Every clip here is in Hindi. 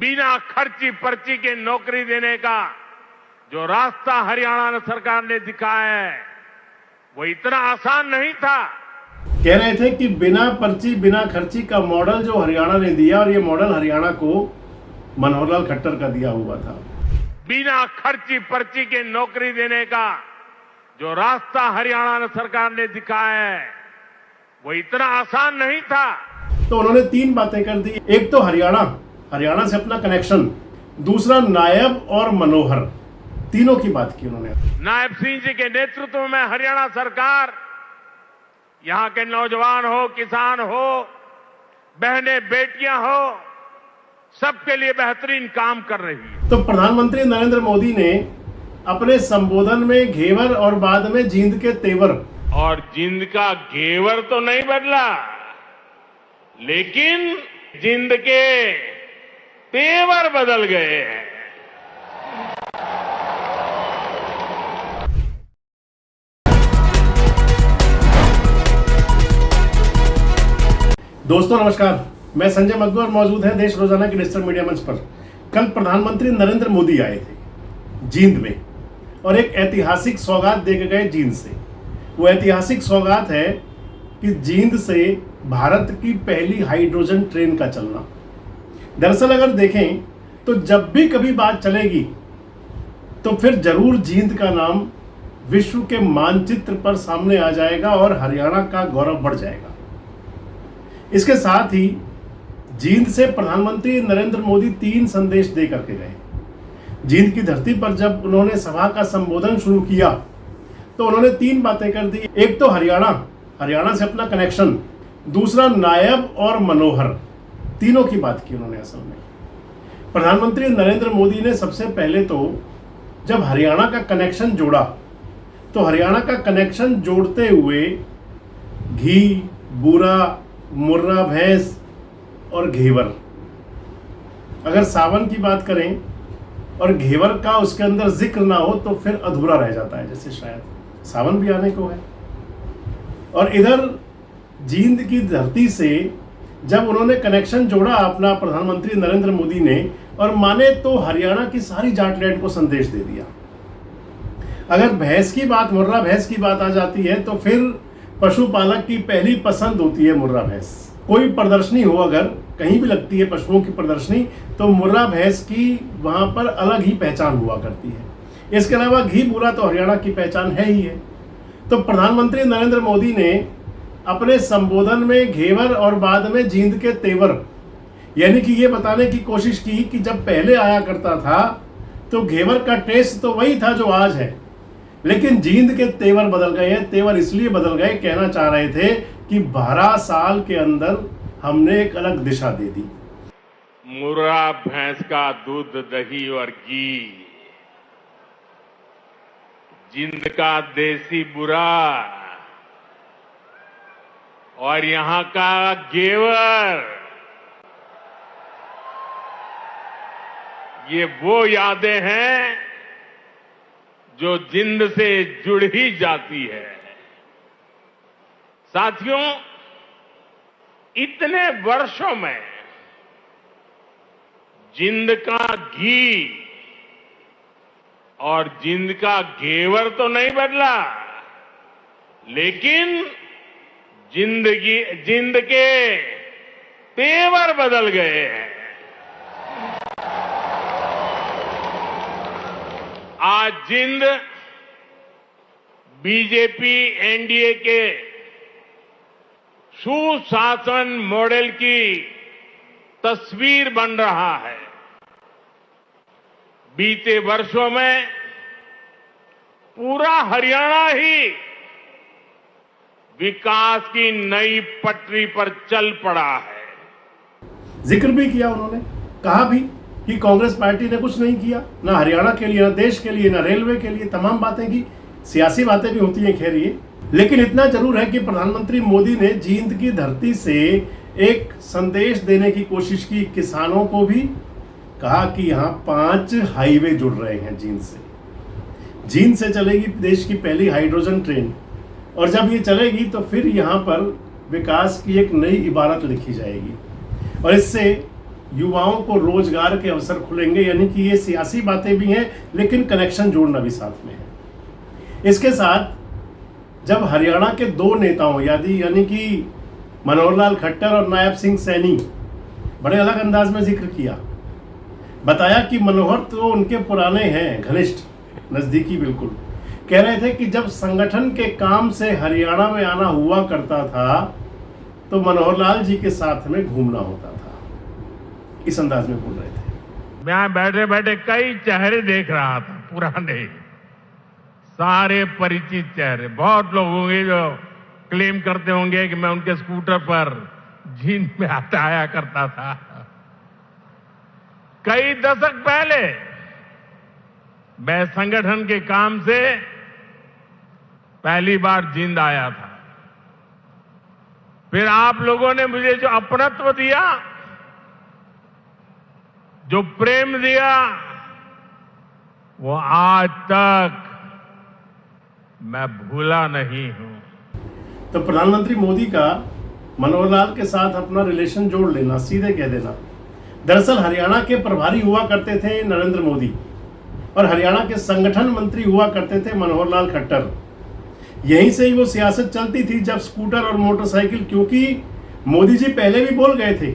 बिना खर्ची पर्ची के नौकरी देने का जो रास्ता हरियाणा सरकार ने दिखाया है वो इतना आसान नहीं था। कह रहे थे कि बिना पर्ची बिना खर्ची का मॉडल जो हरियाणा ने दिया, और ये मॉडल हरियाणा को मनोहर लाल खट्टर का दिया हुआ था। बिना खर्ची पर्ची के नौकरी देने का जो रास्ता हरियाणा सरकार ने दिखाया है वो इतना आसान नहीं था। तो उन्होंने तीन बातें कर दी। एक तो हरियाणा से अपना कनेक्शन, दूसरा नायब और मनोहर, तीनों की बात की उन्होंने। नायब सिंह जी के नेतृत्व में हरियाणा सरकार यहां के नौजवान हो, किसान हो, बहनें बेटियां हो, सबके लिए बेहतरीन काम कर रही है। तो प्रधानमंत्री नरेंद्र मोदी ने अपने संबोधन में घेवर और बाद में जींद के तेवर, और जींद का घेवर तो नहीं बदला, लेकिन जींद के तेवर बदल गए हैं। दोस्तों नमस्कार, मैं संजय मग्गू और मौजूद है देश रोजाना के डिजिटल मीडिया मंच पर। कल प्रधानमंत्री नरेंद्र मोदी आए थे जींद में और एक ऐतिहासिक सौगात दे के गए जींद से। वो ऐतिहासिक सौगात है कि जींद से भारत की पहली हाइड्रोजन ट्रेन का चलना। दरअसल अगर देखें तो जब भी कभी बात चलेगी तो फिर जरूर जींद का नाम विश्व के मानचित्र पर सामने आ जाएगा और हरियाणा का गौरव बढ़ जाएगा। इसके साथ ही जींद से प्रधानमंत्री नरेंद्र मोदी 3 संदेश दे करके गए। जींद की धरती पर जब उन्होंने सभा का संबोधन शुरू किया तो उन्होंने 3 बातें कर दी। एक तो हरियाणा से अपना कनेक्शन, दूसरा नायब और मनोहर, तीनों की बात की उन्होंने। असल में प्रधानमंत्री नरेंद्र मोदी ने सबसे पहले तो जब हरियाणा का कनेक्शन जोड़ा तो हरियाणा का कनेक्शन जोड़ते हुए घी, बूरा, मुर्रा भैंस और घेवर, अगर सावन की बात करें और घेवर का उसके अंदर जिक्र ना हो तो फिर अधूरा रह जाता है, जैसे शायद सावन भी आने को है। और इधर जींद की धरती से जब उन्होंने कनेक्शन जोड़ा अपना प्रधानमंत्री नरेंद्र मोदी ने, और माने तो हरियाणा की सारी जाटलैंड को संदेश दे दिया। अगर भैंस की बात, मुर्रा भैंस की बात आ जाती है तो फिर पशुपालक की पहली पसंद होती है मुर्रा भैंस। कोई प्रदर्शनी हो, अगर कहीं भी लगती है पशुओं की प्रदर्शनी, तो मुर्रा भैंस की वहां पर अलग ही पहचान हुआ करती है। इसके अलावा घी, बूरा तो हरियाणा की पहचान है ही है। तो प्रधानमंत्री नरेंद्र मोदी ने अपने संबोधन में घेवर और बाद में जींद के तेवर, यानी कि ये बताने की कोशिश की कि जब पहले आया करता था तो घेवर का टेस्ट तो वही था जो आज है, लेकिन जींद के तेवर बदल गए हैं। तेवर इसलिए बदल गए, कहना चाह रहे थे कि 12 साल के अंदर हमने एक अलग दिशा दे दी। मुर्रा भैंस का दूध, दही और घी, जींद का देसी बुरा और यहां का घेवर, ये वो यादें हैं जो जींद से जुड़ ही जाती है। साथियों, इतने वर्षों में जींद का घी और जींद का घेवर तो नहीं बदला, लेकिन जींद के तेवर बदल गए हैं। आज जींद बीजेपी एनडीए के सुशासन मॉडल की तस्वीर बन रहा है। बीते वर्षों में पूरा हरियाणा ही विकास की नई पटरी पर चल पड़ा है। जिक्र भी किया उन्होंने, कहा भी कि कांग्रेस पार्टी ने कुछ नहीं किया, ना हरियाणा के लिए, ना देश के लिए, ना रेलवे के लिए। तमाम बातें की, सियासी बातें भी होती हैं खैर ये, लेकिन इतना जरूर है कि प्रधानमंत्री मोदी ने जींद की धरती से एक संदेश देने की कोशिश की। किसानों को भी कहा कि यहाँ 5 हाईवे जुड़ रहे हैं जींद से। जींद से चलेगी देश की पहली हाइड्रोजन ट्रेन, और जब ये चलेगी तो फिर यहाँ पर विकास की एक नई इबारत लिखी जाएगी। और इससे युवाओं को रोजगार के अवसर खुलेंगे, यानी कि ये सियासी बातें भी हैं लेकिन कनेक्शन जोड़ना भी साथ में है। इसके साथ जब हरियाणा के दो नेताओं यानी कि मनोहर लाल खट्टर और नायब सिंह सैनी बड़े अलग अंदाज में जिक्र किया, बताया कि मनोहर तो उनके पुराने हैं, घनिष्ठ, नजदीकी, बिल्कुल। कह रहे थे कि जब संगठन के काम से हरियाणा में आना हुआ करता था तो मनोहर लाल जी के साथ में घूमना होता था, इस अंदाज में बोल रहे थे। मैं बैठे बैठे कई चेहरे देख रहा था, पुराने, सारे परिचित चेहरे। बहुत लोग होंगे जो क्लेम करते होंगे कि मैं उनके स्कूटर पर जींद में आया करता था। कई दशक पहले मैं संगठन के काम से पहली बार जींद आया था। फिर आप लोगों ने मुझे जो अपनत्व दिया, जो प्रेम दिया, वो आज तक मैं भूला नहीं हूं। तो प्रधानमंत्री मोदी का मनोहर लाल के साथ अपना रिलेशन जोड़ लेना, सीधे कह देना। दरअसल हरियाणा के प्रभारी हुआ करते थे नरेंद्र मोदी और हरियाणा के संगठन मंत्री हुआ करते थे मनोहर लाल खट्टर। यहीं से ही वो सियासत चलती थी, जब स्कूटर और मोटरसाइकिल, क्योंकि मोदी जी पहले भी बोल गए थे।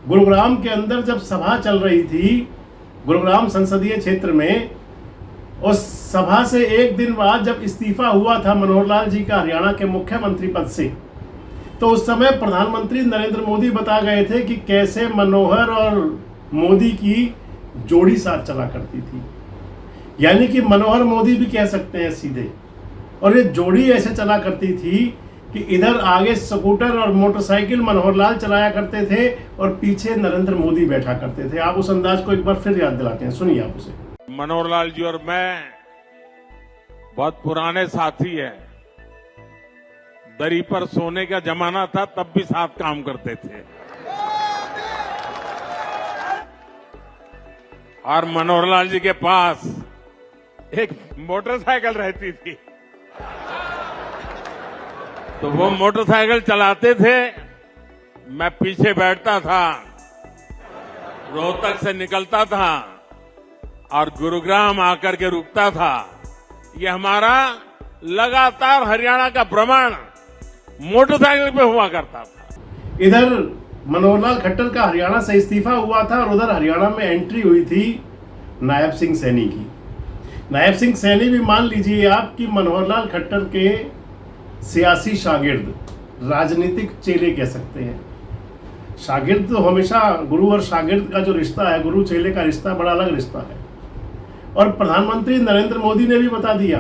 गुरुग्राम के अंदर जब सभा चल रही थी, गुरुग्राम संसदीय क्षेत्र में, उस सभा से एक दिन बाद जब इस्तीफा हुआ था मनोहर लाल जी का हरियाणा के मुख्यमंत्री पद से, तो उस समय प्रधानमंत्री नरेंद्र मोदी बता गए थे कि कैसे मनोहर और मोदी की जोड़ी साथ चला करती थी। यानी कि मनोहर मोदी भी कह सकते हैं सीधे। और ये जोड़ी ऐसे चला करती थी कि इधर आगे स्कूटर और मोटरसाइकिल मनोहर लाल चलाया करते थे और पीछे नरेंद्र मोदी बैठा करते थे। आप उस अंदाज को एक बार फिर याद दिलाते हैं, सुनिए आप उसे। मनोहर लाल जी और मैं बहुत पुराने साथी हैं। दरी पर सोने का जमाना था, तब भी साथ काम करते थे। और मनोहर लाल जी के पास एक मोटरसाइकिल रहती थी, तो वो मोटरसाइकिल चलाते थे, मैं पीछे बैठता था, रोहतक से निकलता था और गुरुग्राम आकर के रुकता था। ये हमारा लगातार हरियाणा का भ्रमण मोटरसाइकिल पे हुआ करता था। इधर मनोहर लाल खट्टर का हरियाणा से इस्तीफा हुआ था और उधर हरियाणा में एंट्री हुई थी नायब सिंह सैनी की। नायब सिंह सैनी भी मान लीजिए आप कि मनोहर लाल खट्टर के सियासी शागिर्द, राजनीतिक चेले कह सकते हैं। शागिर्द तो हमेशा, गुरु और शागिर्द का जो रिश्ता है, गुरु चेले का रिश्ता बड़ा अलग रिश्ता है। और प्रधानमंत्री नरेंद्र मोदी ने भी बता दिया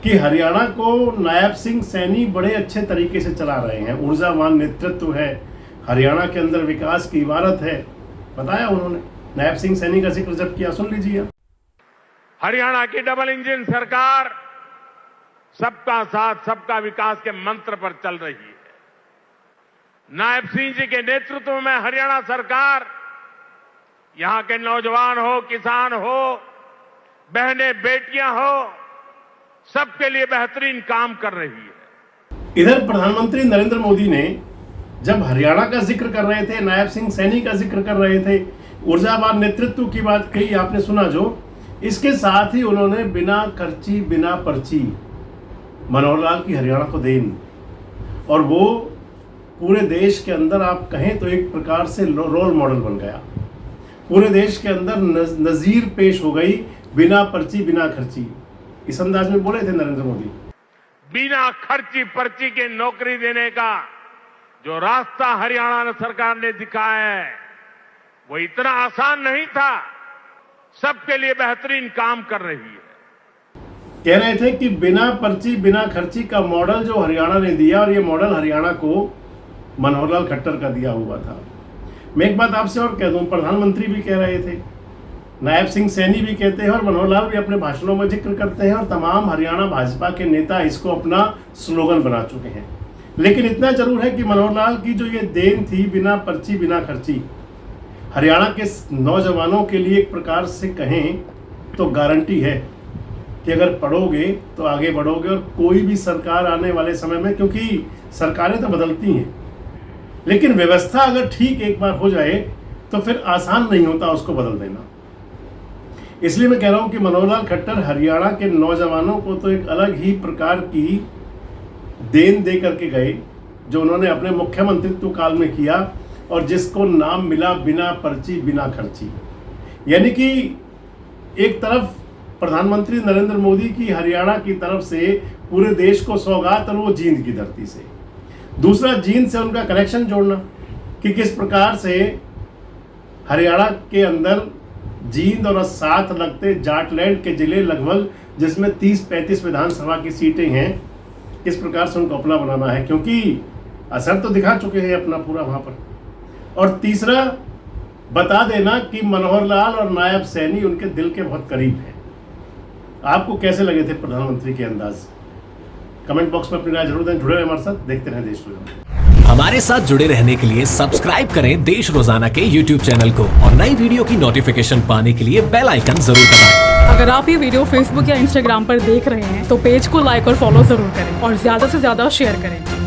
कि हरियाणा को नायब सिंह सैनी बड़े अच्छे तरीके से चला रहे हैं, ऊर्जावान नेतृत्व है, हरियाणा के अंदर विकास की इबारत है, बताया उन्होंने। नायब सिंह सैनी का जिक्र जब किया, सुन लीजिए। हरियाणा की डबल इंजन सरकार सबका साथ सबका विकास के मंत्र पर चल रही है। नायब सिंह जी के नेतृत्व में हरियाणा सरकार यहां के नौजवान हो, किसान हो, बहनें बेटियां हो, सबके लिए बेहतरीन काम कर रही है। इधर प्रधानमंत्री नरेंद्र मोदी ने जब हरियाणा का जिक्र कर रहे थे, नायब सिंह सैनी का जिक्र कर रहे थे, ऊर्जावान नेतृत्व की बात कही, आपने सुना जो, इसके साथ ही उन्होंने बिना खर्ची बिना पर्ची मनोहर लाल की हरियाणा को देन, और वो पूरे देश के अंदर आप कहें तो एक प्रकार से रोल मॉडल बन गया। पूरे देश के अंदर नजीर पेश हो गई, बिना पर्ची बिना खर्ची, इस अंदाज में बोले थे नरेंद्र मोदी। बिना खर्ची पर्ची के नौकरी देने का जो रास्ता हरियाणा सरकार ने दिखाया है, वो इतना आसान नहीं था। सबके लिए बेहतरीन काम कर रही है। कह रहे थे कि बिना पर्ची बिना खर्ची का मॉडल जो हरियाणा ने दिया, और ये मॉडल हरियाणा को मनोहर लाल खट्टर का दिया हुआ था। मैं एक बात आपसे और कह दूं, प्रधानमंत्री भी कह रहे थे, नायब सिंह सैनी भी कहते हैं और मनोहर लाल भी अपने भाषणों में जिक्र करते हैं, और तमाम हरियाणा भाजपा के नेता इसको अपना स्लोगन बना चुके हैं। लेकिन इतना जरूर है कि मनोहर लाल की जो ये देन थी, बिना पर्ची बिना खर्ची, हरियाणा के नौजवानों के लिए एक प्रकार से कहें तो गारंटी है कि अगर पढ़ोगे तो आगे बढ़ोगे, और कोई भी सरकार आने वाले समय में, क्योंकि सरकारें तो बदलती हैं, लेकिन व्यवस्था अगर ठीक एक बार हो जाए तो फिर आसान नहीं होता उसको बदल देना। इसलिए मैं कह रहा हूं कि मनोहर लाल खट्टर हरियाणा के नौजवानों को तो एक अलग ही प्रकार की देन दे करके गए, जो उन्होंने अपने मुख्यमंत्रित्व काल में किया और जिसको नाम मिला बिना पर्ची बिना खर्ची। यानी कि एक तरफ प्रधानमंत्री नरेंद्र मोदी की हरियाणा की तरफ से पूरे देश को सौगात और वो जींद की धरती से, दूसरा जींद से उनका कनेक्शन जोड़ना कि किस प्रकार से हरियाणा के अंदर जींद और साथ लगते जाटलैंड के जिले लगभग जिसमें 30-35 विधानसभा की सीटें हैं, किस प्रकार से उनको अपना बनाना है, क्योंकि असर तो दिखा चुके हैं अपना पूरा वहां पर। और तीसरा बता देना कि मनोहर लाल और नायब सैनी उनके दिल के बहुत करीब हैं। आपको कैसे लगे थे प्रधानमंत्री के अंदाज? कमेंट बॉक्स में अपनी राय जरूर दें। जुड़े रहें हमारे साथ, देखते रहें देश रोजाना। हमारे साथ जुड़े रहने के लिए सब्सक्राइब करें देश रोजाना के YouTube चैनल को और नई वीडियो की नोटिफिकेशन पाने के लिए बेल आइकन जरूर दबाएं। अगर आप ये वीडियो Facebook या Instagram पर देख रहे हैं तो पेज को लाइक और फॉलो जरूर करें और ज्यादा से ज्यादा शेयर करें।